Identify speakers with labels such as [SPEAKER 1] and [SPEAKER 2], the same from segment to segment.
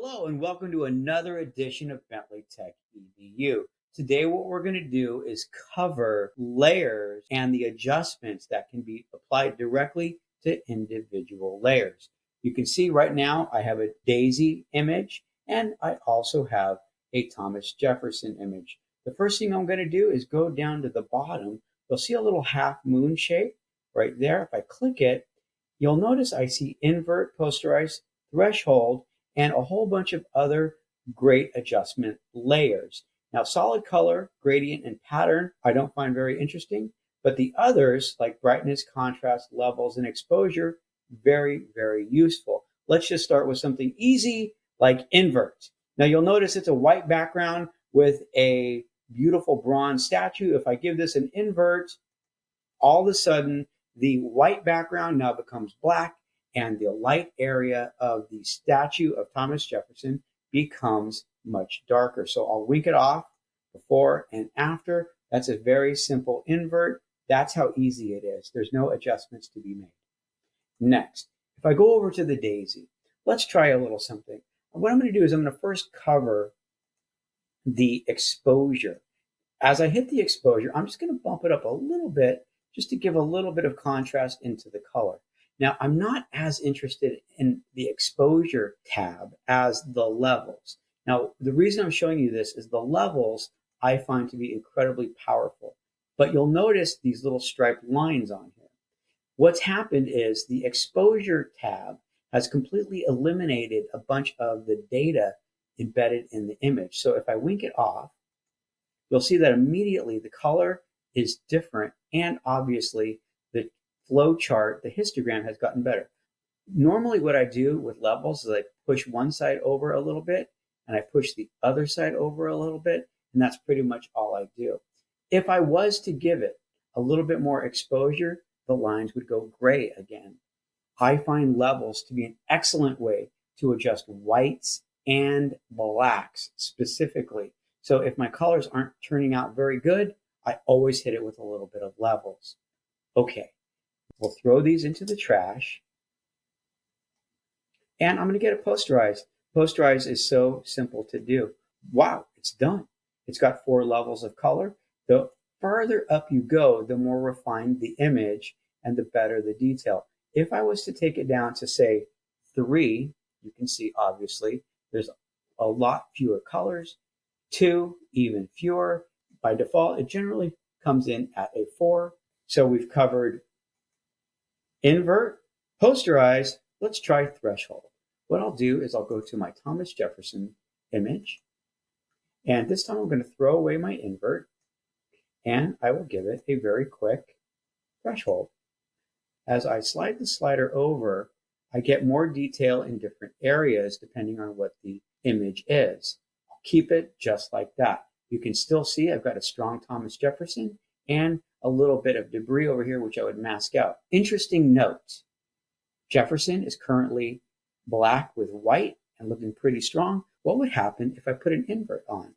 [SPEAKER 1] Hello and welcome to another edition of Bentley Tech EDU. Today what we're going to do is cover layers and the adjustments that can be applied directly to individual layers. You can see right now I have a daisy image and I also have a Thomas Jefferson image. The first thing I'm going to do is go down to the bottom. You'll see a little half moon shape right there. If I click it, you'll notice I see invert, posterize, threshold, and a whole bunch of other great adjustment layers. Now, solid color, gradient, and pattern, I don't find very interesting, but the others like brightness, contrast, levels, and exposure, very, very useful. Let's just start with something easy like invert. Now, you'll notice it's a white background with a beautiful bronze statue. If I give this an invert, all of a sudden, the white background now becomes black, and the light area of the statue of Thomas Jefferson becomes much darker. So I'll wink it off before and after. That's a very simple invert. That's how easy it is. There's no adjustments to be made. Next, if I go over to the daisy, let's try a little something. What I'm going to do is I'm going to first cover the exposure. As I hit the exposure, I'm just going to bump it up a little bit just to give a little bit of contrast into the color. Now, I'm not as interested in the exposure tab as the levels. Now, the reason I'm showing you this is the levels I find to be incredibly powerful. But you'll notice these little striped lines on here. What's happened is the exposure tab has completely eliminated a bunch of the data embedded in the image. So if I wink it off, you'll see that immediately the color is different, and obviously the flow chart, the histogram has gotten better. Normally what I do with levels is I push one side over a little bit and I push the other side over a little bit, and that's pretty much all I do. If I was to give it a little bit more exposure, the lines would go gray again. I find levels to be an excellent way to adjust whites and blacks specifically. So if my colors aren't turning out very good, I always hit it with a little bit of levels. Okay. We'll throw these into the trash. And I'm going to get a posterize. Posterize is so simple to do. Wow, it's done. It's got 4 levels of color. The further up you go, the more refined the image and the better the detail. If I was to take it down to, say, 3, you can see, obviously, there's a lot fewer colors. 2, even fewer. By default, it generally comes in at a 4. So we've covered invert, posterize. Let's try threshold. What I'll do is I'll go to my Thomas Jefferson image, and this time I'm going to throw away my invert, and I will give it a very quick threshold. As I slide the slider over, I get more detail in different areas depending on what the image is. I'll keep it just like that. You can still see I've got a strong Thomas Jefferson and a little bit of debris over here, which I would mask out. Interesting note, Jefferson is currently black with white and looking pretty strong. What would happen if I put an invert on?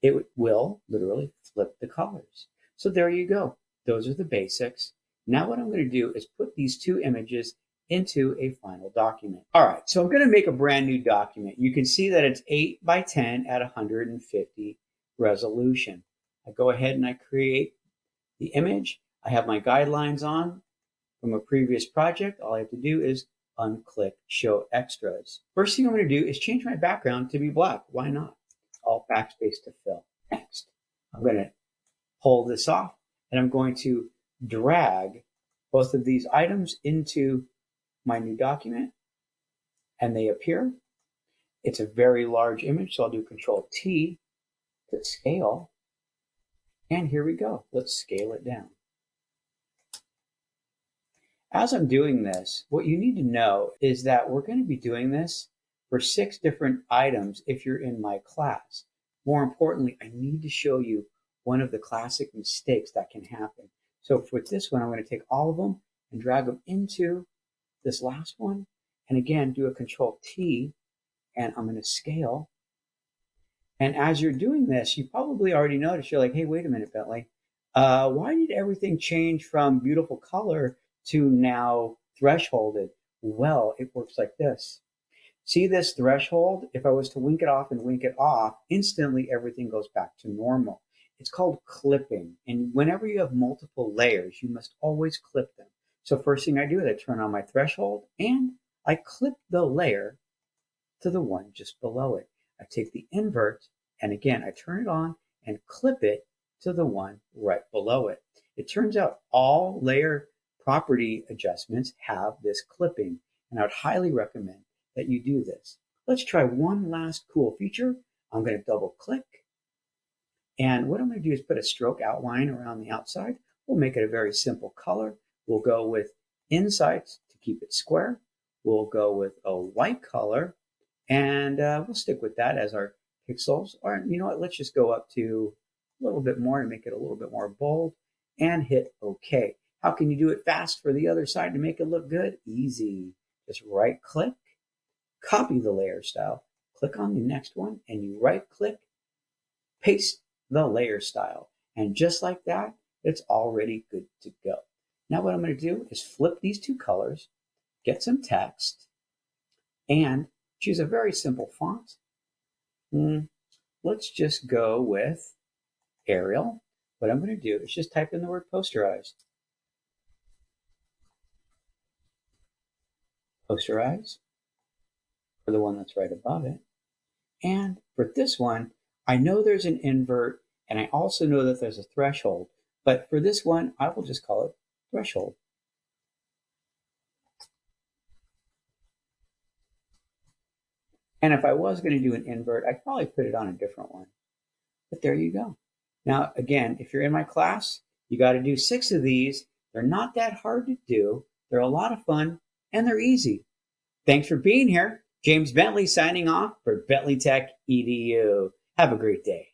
[SPEAKER 1] It will literally flip the colors. So there you go. Those are the basics. Now what I'm going to do is put these 2 images into a final document. All right, so I'm going to make a brand new document. You can see that it's 8 by 10 at 150 resolution. I go ahead and I create the image. I have my guidelines on from a previous project. All I have to do is unclick Show Extras. First thing I'm going to do is change my background to be black. Why not? Alt backspace to fill. Next, I'm going to pull this off, and I'm going to drag both of these items into my new document, and they appear. It's a very large image, so I'll do Control T to scale. And here we go. Let's scale it down. As I'm doing this, what you need to know is that we're going to be doing this for 6 different items if you're in my class. More importantly, I need to show you one of the classic mistakes that can happen. So for this one, I'm going to take all of them and drag them into this last one. And again, do a Control T, and I'm going to scale. And as you're doing this, you probably already noticed, you're like, hey, wait a minute, Bentley. Why did everything change from beautiful color to now thresholded? Well, it works like this. See this threshold? If I was to wink it off and wink it off, instantly everything goes back to normal. It's called clipping. And whenever you have multiple layers, you must always clip them. So first thing I do is I turn on my threshold and I clip the layer to the one just below it. I take the invert and again, I turn it on and clip it to the one right below it. It turns out all layer property adjustments have this clipping, and I would highly recommend that you do this. Let's try one last cool feature. I'm going to double click. And what I'm going to do is put a stroke outline around the outside. We'll make it a very simple color. We'll go with insides to keep it square. We'll go with a white color, and we'll stick with that as our pixels. Or you know what, let's just go up to a little bit more and make it a little bit more bold and hit OK. How can you do it fast for the other side to make it look good? Easy. Just right click, copy the layer style, click on the next one, and you right click, paste the layer style. And just like that, it's already good to go. Now what I'm going to do is flip these two colors, get some text, and choose a very simple font. Let's just go with Arial. What I'm going to do is just type in the word Posterize. Posterize for the one that's right above it. And for this one, I know there's an invert, and I also know that there's a threshold. But for this one, I will just call it threshold. And if I was going to do an invert, I'd probably put it on a different one. But there you go. Now, again, if you're in my class, you got to do 6 of these. They're not that hard to do. They're a lot of fun, and they're easy. Thanks for being here. James Bentley signing off for Bentley Tech EDU. Have a great day.